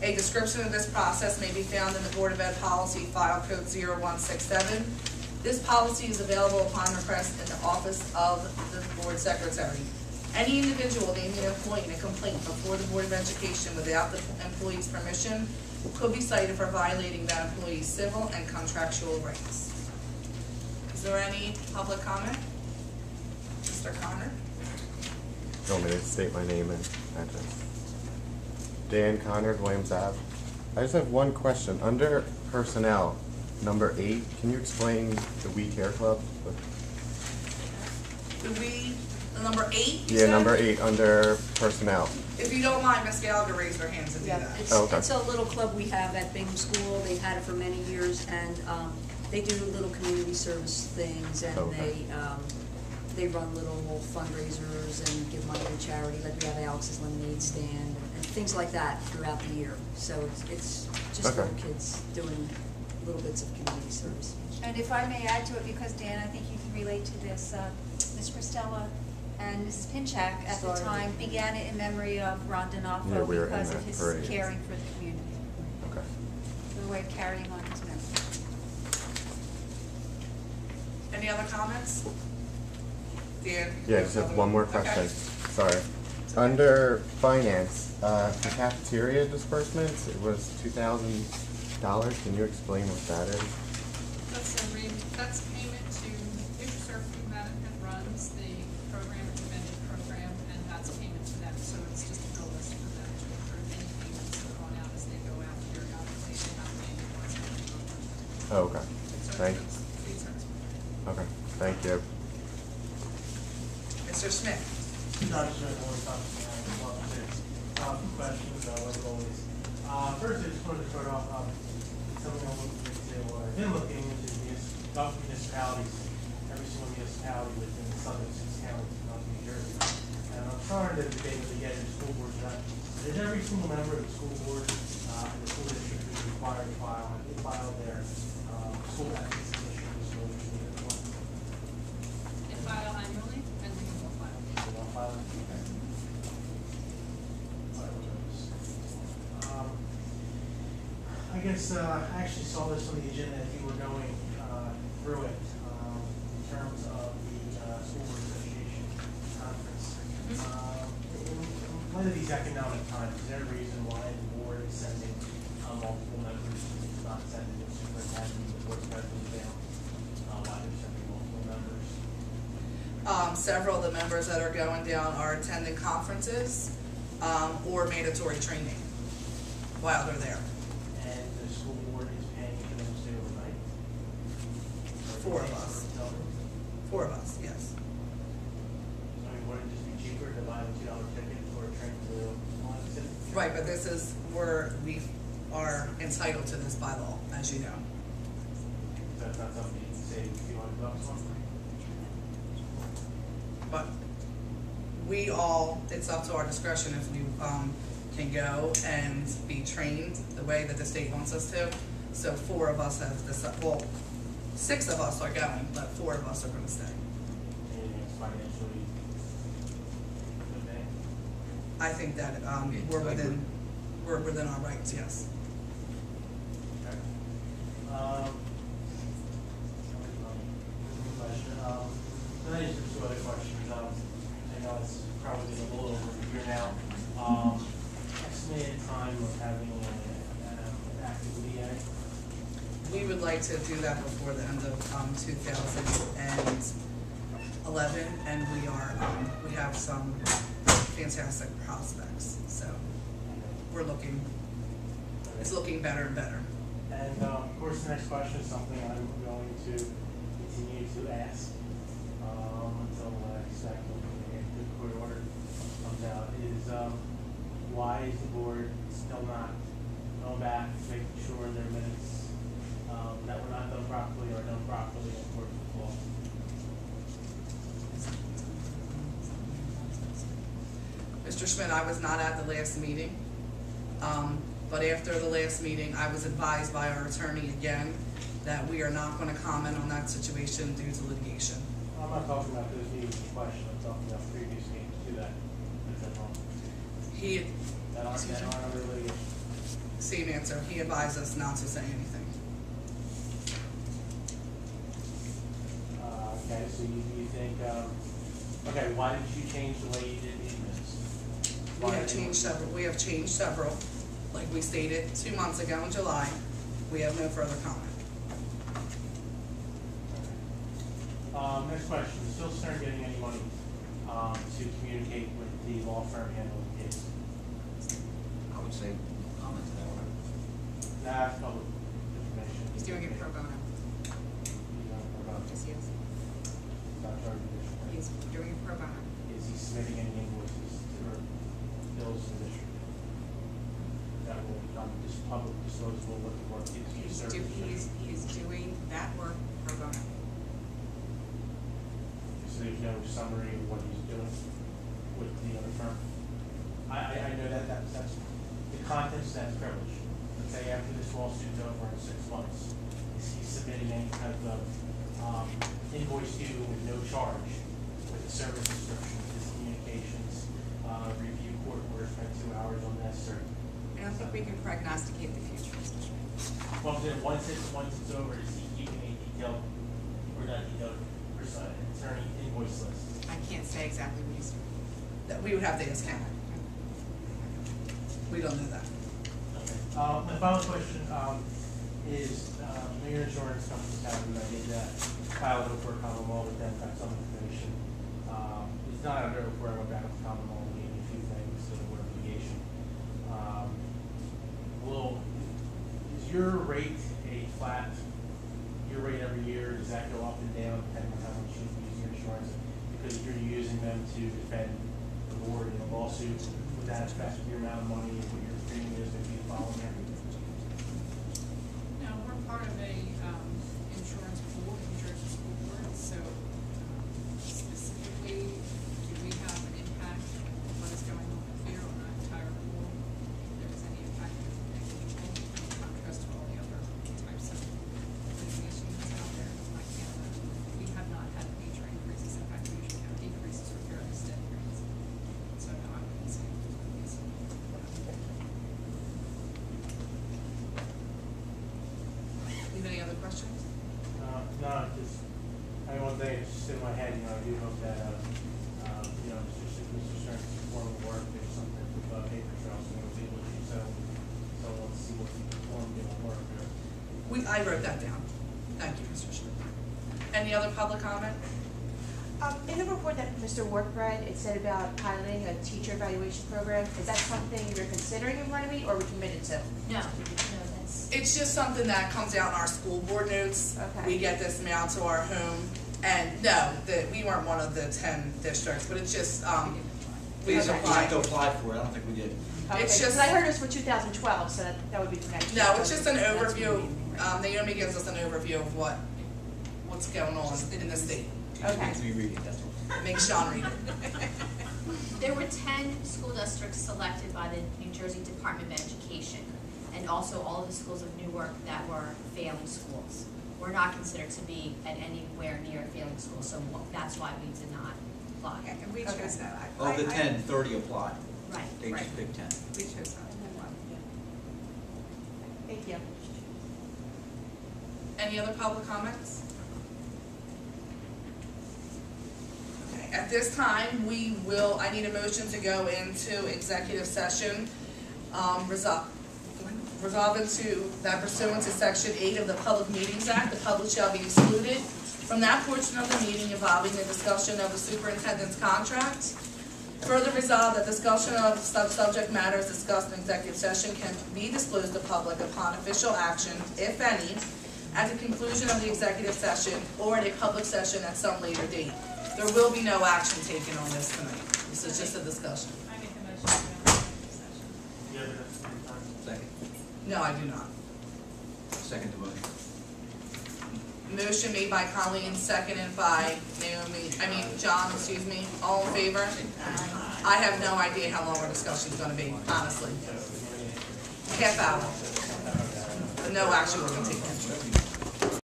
A description of this process may be found in the Board of Ed Policy File Code 0167. This policy is available upon request in the office of the Board Secretary. Any individual naming an employee in a complaint before the Board of Education without the employee's permission could be cited for violating that employee's civil and contractual rights. Is there any public comment? Mr. Connor? You want me to state my name and address? Dan Connor, Williams Ave. I just have one question. Under personnel, number 8, can you explain the We Care Club? Number 8? Yeah, number 8 under personnel. If you don't mind, Ms. Gallagher raised her hands and do that. It's a little club we have at Bingham School. They've had it for many years, and they do little community service things, and they run little fundraisers and give money to charity. Like we have Alex's Lemonade Stand and things like that throughout the year. So it's just little kids doing little bits of community service. And if I may add to it, because Dan, I think you can relate to this, Ms. Christella and Mrs. Pinchak at the time began it in memory of Ron D'Onofrio because of his caring for the community. Okay. The way of carrying on his memory. Any other comments? Dan? Yeah, just have one more question. Okay. Sorry. Under finance, the cafeteria disbursements, it was $2,000. Can you explain what that is? That's payment to NutriServe Food Management runs the program, it's a vended program, and that's payment to them. So it's just a bill list for them to approve any payments that are going out as they go out periodically. They have to pay the Oh, okay. So Thank you. Okay. Thank you. Mr. Smith? Dr. Smith, questions, like always. First, I just wanted to start off something I'm looking into, or I've been looking into municipalities, every single municipality within the southern 6 counties of New Jersey. And I'm trying to debate with the other school boards that is every single member of the school board in the school district is required to file their school ethics commission disclosures. They file annually, and they will file. They don't file it? Okay. I guess I actually saw this on the agenda as you were going through it in terms of the School Board Association conference. In light of these economic times, is there a reason why the board is sending multiple members, not sending the superintendent, the board president down? Why they're sending multiple members? Several of the members that are going down are attending conferences or mandatory training while they're there. And the school board is paying for them to stay overnight? 4 of us. 4 of us, yes. I mean, wouldn't it just be cheaper to buy a $2 ticket for a train to Right, but this is where we are entitled to this by law, as you know. That's not something you can save a few $100 on? But it's up to our discretion if we can go and be trained the way that the state wants us to. So 4 of us have decided, well, 6 of us are going, but 4 of us are going to stay. And it's financially good thing? I think that we're within our rights, yes. Okay. Then I just have 2 other questions. I know it's probably been a little over a year now. Estimated time of having an active VA? We would like to do that before the end of 2011, and we have some fantastic prospects. So it's looking better and better. And of course, the next question is something I'm going to continue to ask until I expect the court order comes out. Is why is the board still not going back, making sure their minutes that were not done properly are done properly in accordance with law? Mr. Schmidt, I was not at the last meeting, but after the last meeting, I was advised by our attorney again that we are not going to comment on that situation due to litigation. I'm not talking about those meetings in question. I'm talking about previous meetings to that. That aren't under litigation. same answer. He advised us not to say anything. Okay, so you think, okay, why did you change the way you did the admins? We have changed several, like we stated 2 months ago in July. We have no further comment. Next question, is still Stern getting any money to communicate with the law firm handling the case? I would say comment to that one. That's public information. He's doing it pro bono. He's doing it pro bono. Yes, he is. Not charging additional. He's doing it pro bono. Is he submitting any invoices or bills to the district? That will become just public disclosable what the work is. He's doing that work pro bono. So there's no summary of what he's doing with the other firm? I know that's the contents, that's privilege. Let's say after this lawsuit's over in 6 months, is he submitting any type of invoice due with no charge, with the service descriptions, his communications, review court orders, spend 2 hours on this, or? I don't think we can prognosticate the future, Mr. Schmidt. Well, then once it's over, is he keeping a detailed, or not detailed, attorney invoice list? I can't say exactly what he's doing. That we would have to ask him. We don't know that. Okay. My final question is, your insurance company's having, I did filed over common law with them, got some information. It's not under where I went back with common law, gave me a few things, so the word litigation. Is your rate a flat, your rate every year, does that go up and down depending on how much you use your insurance? Because you're using them to defend the board in a lawsuit, would that affect your amount of money, what your premium is going to be the following year? No, we're part of a insurance pool, New Jersey School Board, so specifically, do we have an impact on what is going on here on that entire pool? If there was any impact negligible in contrast to all the other types of litigation that's out there, like Canada, we have not had major increases. In fact, we usually have decreases or fairly steady rates. So no, I wouldn't say there's going to be some. You have any other questions? No, just, one thing, it's just in my head, I do hope that, Mr. Stern's performing work, there's something with paper trails, legal issues, so let's see what he performed in work there. I wrote that down. Thank you, Mr. Schmidt. Any other public comment? In the report that Mr. Work read, it said about piloting a teacher evaluation program. Is that something you're considering in Runnymede or we committed to? No, that's. It's just something that comes out in our school board notes. Okay. We get this mailed to our home. And no, we weren't one of the 10 districts, but it's just, we just We have to applied. apply for it, I don't think we did. Okay, It's just- because I heard it was for 2012, so that would be for next year. No, it's just an That's overview. what Naomi gives us an overview of what's going on in the state. Okay. Needs to be reading, that's all. Make Sean read it. There were 10 school districts selected by the New Jersey Department of Education, and also all of the schools of Newark that were failing schools. We're not considered to be at anywhere near a failing school, so that's why we did not apply. And we chose that. Of the 10, 30 applied. Right. They just Right. picked 10. We chose that. Thank you. Any other public comments? Okay, at this time, I need a motion to go into executive session, resolving to that pursuant to Section 8 of the Public Meetings Act, the public shall be excluded from that portion of the meeting involving the discussion of the superintendent's contract. Further resolved that discussion of such subject matters discussed in executive session can be disclosed to public upon official action, if any, at the conclusion of the executive session or at a public session at some later date. There will be no action taken on this tonight. This is just a discussion. I make a motion to go into executive session. Yeah, but that's the same time. Second. No, I do not. Second the motion. Motion made by Colleen, seconded by John, excuse me. All in favor? I have no idea how long our discussion's gonna be, honestly. Half hour. No action will be taken.